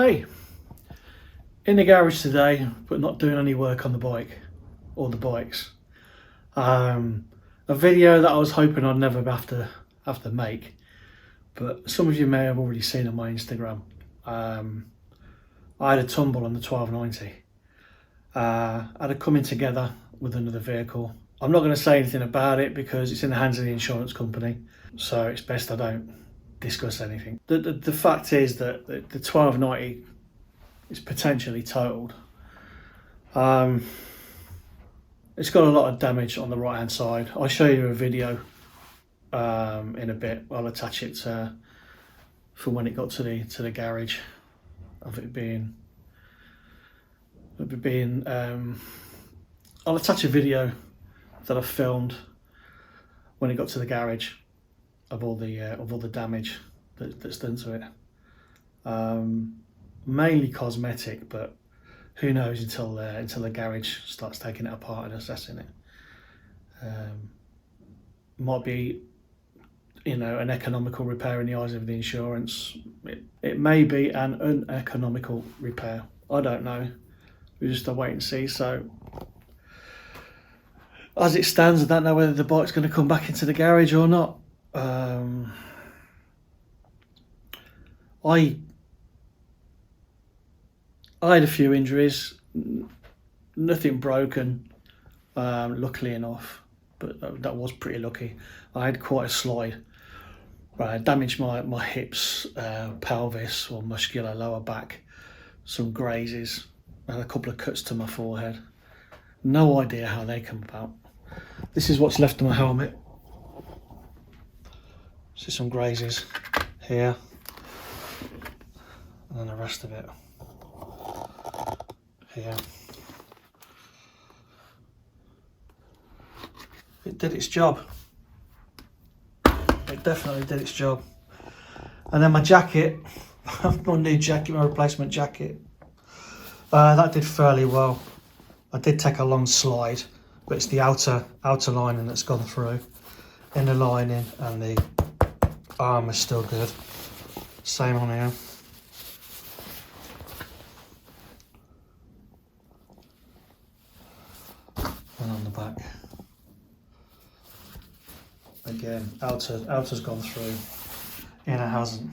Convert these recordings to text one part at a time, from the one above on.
Hey, in the garage today, but not doing any work on the bike or the bikes. A video that I was hoping I'd never have to make, but some of you may have already seen on my Instagram. I had a tumble on the 1290. I had a coming together with another vehicle. I'm not going to say anything about it because it's in the hands of the insurance company, so it's best I don't discuss anything. The fact is that the 1290 is potentially totaled. It's got a lot of damage on the right hand side. I'll show you a video in a bit. I'll attach it for when it got to the garage of it being I'll attach a video that I filmed when it got to the garage of all the damage that's done to it. Mainly cosmetic, but who knows until the garage starts taking it apart and assessing it. Might be, an economical repair in the eyes of the insurance. It may be an uneconomical repair. I don't know. We just have to wait and see. So, as it stands, I don't know whether the bike's going to come back into the garage or not. I had a few injuries, nothing broken, luckily enough, but that was pretty lucky. I had quite a slide. I damaged my hips, pelvis or muscular lower back, some grazes. I had a couple of cuts to my forehead. No idea how they come about. This is what's left of my helmet. See some grazes here, and then the rest of it here. It did its job. It definitely did its job. And then my jacket, my new jacket, my replacement jacket, that did fairly well. I did take a long slide, but it's the outer lining that's gone through. Inner lining and the arm is still good. Same on here. And on the back. Again, outer's gone through, inner hasn't.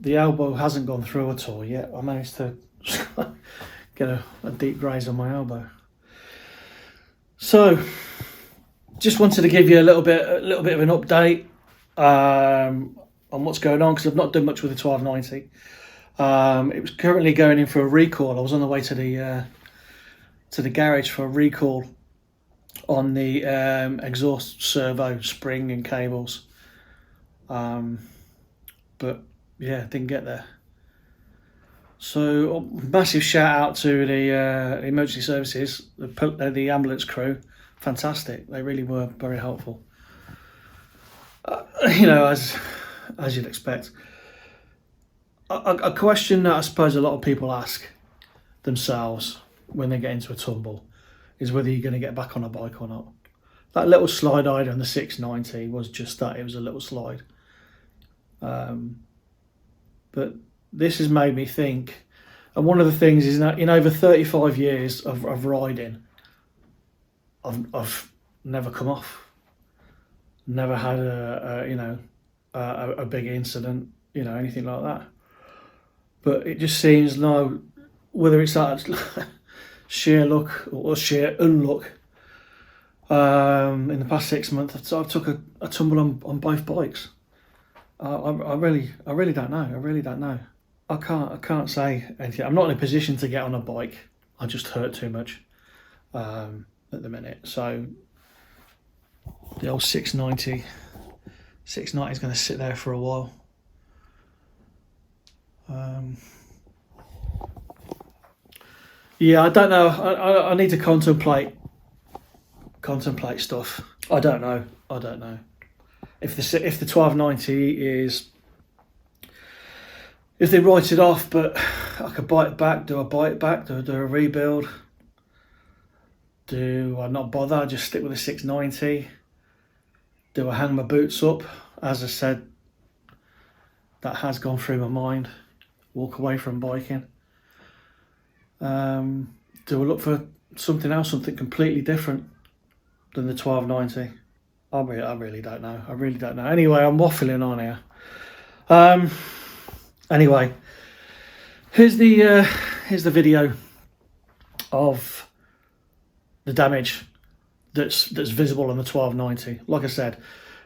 The elbow hasn't gone through at all yet. I managed to get a deep graze on my elbow. So, just wanted to give you a little bit of an update on what's going on, because I've not done much with the 1290. It was currently going in for a recall. I was on the way to the garage for a recall on the exhaust servo spring and cables, but yeah, didn't get there. So massive shout out to the emergency services, the ambulance crew. Fantastic, they really were very helpful. As you'd expect. A question that I suppose a lot of people ask themselves when they get into a tumble is whether you're going to get back on a bike or not. That little slide I had on the 690 was just that. It was a little slide. But this has made me think. And one of the things is that in over 35 years of riding, I've never come off. Never had a big incident, anything like that. But it just seems now, whether it's that sheer luck or sheer unluck, in the past 6 months I've took a tumble on both bikes. I really don't know. I can't say anything. I'm not in a position to get on a bike. I just hurt too much at the minute. So the old 690 is going to sit there for a while. Yeah, I don't know. I need to contemplate stuff. I don't know. If the 1290 is, if they write it off, but I could buy it back. Do I buy it back? Do I do a rebuild? Do I not bother? Just stick with the 690? Do I hang my boots up? As I said, that has gone through my mind. walk away from biking. Do I look for something else, something completely different than the 1290? I really don't know. I really don't know. Anyway, I'm waffling on here. Anyway, here's the video of the damage that's visible on the 1290. Like I said,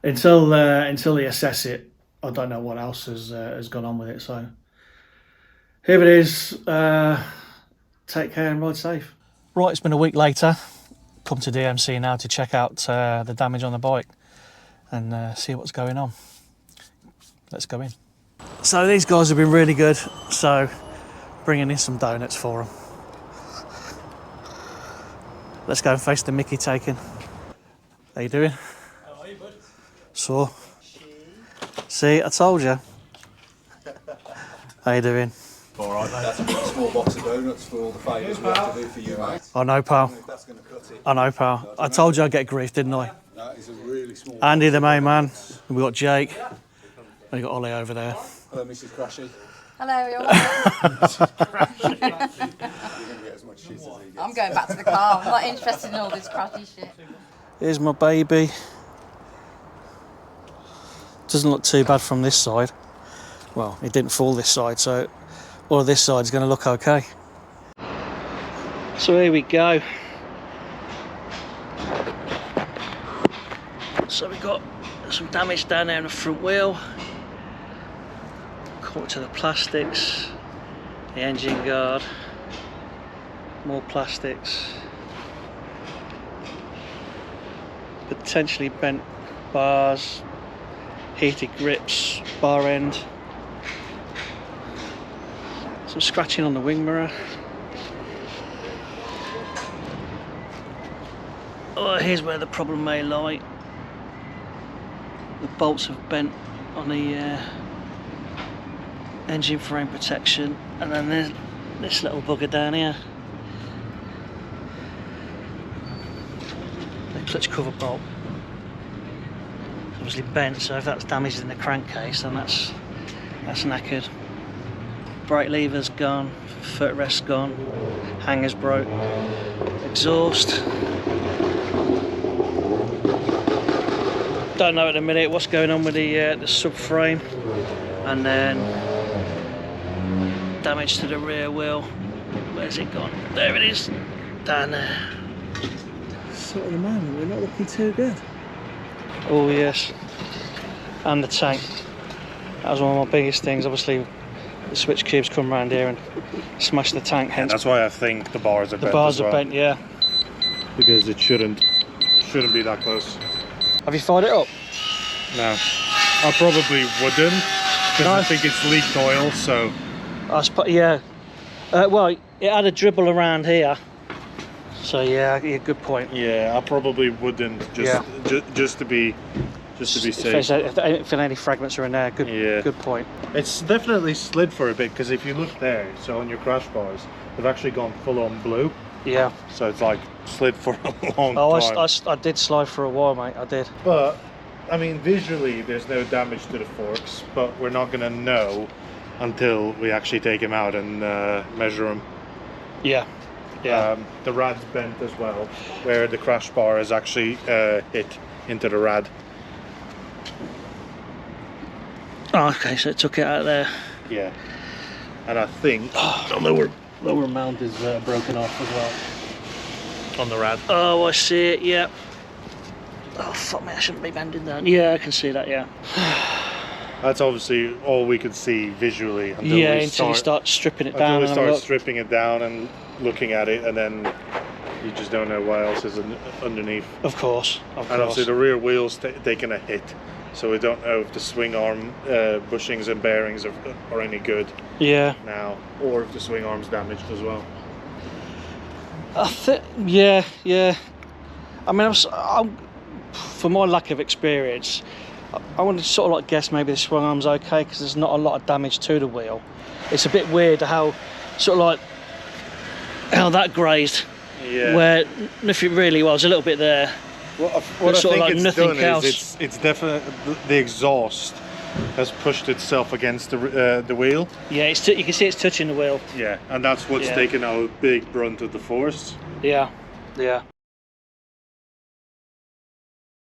until they assess it, I don't know what else has gone on with it. So here it is. Take care and ride safe. Right, it's been a week later. Come to DMC now to check out the damage on the bike and see what's going on. Let's go in. So these guys have been really good. So bringing in some donuts for them. Let's go and face the Mickey taking. How you doing? How are you, bud? So, see, I told you. How you doing? All right, mate. That's a big small box of donuts for all the favours we have to do for you, mate. I know, pal. If that's going to cut it. I know, pal. I told you I'd get grief, didn't I? That is a really small. Andy, the main man. And we got Jake. And we got Ollie over there. Hello, Mrs. Crashy. Hello, everyone. You're going to get as much shit as he gets. I'm going back to the car. I'm not interested in all this crashy shit. Here's my baby. Doesn't look too bad from this side. Well, it didn't fall this side, so all of this side's going to look okay. So here we go. So we've got some damage down there in the front wheel. Caught to the plastics, the engine guard, more plastics. Potentially bent bars, heated grips, bar end. Some scratching on the wing mirror. Oh, here's where the problem may lie. The bolts have bent on the engine frame protection, and then there's this little bugger down here. The clutch cover bolt. It's obviously bent, so if that's damaged in the crankcase, then that's knackered. Brake lever's gone, footrest's gone, hanger's broke, exhaust. Don't know at the minute what's going on with the subframe, and then damage to the rear wheel. Where's it gone? There it is, down there. So at the moment we're not looking too good. Oh yes, and the tank. That was one of my biggest things. Obviously, the switch cubes come around here and smash the tank. Hence, That's why I think the bars are bent. the bars as are well, bent. Yeah. because it shouldn't be that close. Have you fired it up? No, I probably wouldn't, because I think it's leaked oil. So Yeah. Well, it had a dribble around here. So yeah, good point. yeah, I probably wouldn't, just to be safe. If any fragments are in there, good point. It's definitely slid for a bit, because if you look there, so on your crash bars, they've actually gone full on blue. Yeah. So it's like slid for a long time. I did slide for a while, mate. I did. But I mean, visually, there's no damage to the forks, but we're not gonna know until we actually take them out and measure them. Yeah. Yeah. The rad's bent as well, where the crash bar has actually hit into the rad. Oh, okay, so it took it out of there. Yeah. And I think the lower mount is broken off as well. on the rad. Oh, I see it. Yeah. Oh fuck me! I shouldn't be bending down. Yeah, I can see that. Yeah. That's obviously all we could see visually until Until you start stripping it down. Until we and start look. stripping it down and looking at it, and then you just don't know what else is underneath. Of course. And obviously the rear wheel's taken a hit, so we don't know if the swing arm bushings and bearings are any good Yeah. now, or if the swing arm's damaged as well. Yeah. I mean, for my lack of experience, I want to sort of like guess maybe the swing arm's okay, because there's not a lot of damage to the wheel. It's a bit weird how sort of like how that grazed. Yeah. Where nothing really was, a little bit there. Well, what I sort of think like it's nothing done else. is it's definitely the exhaust has pushed itself against the wheel. Yeah, you can see it's touching the wheel. Yeah, and that's what's Yeah. taken a big brunt of the force. Yeah, yeah.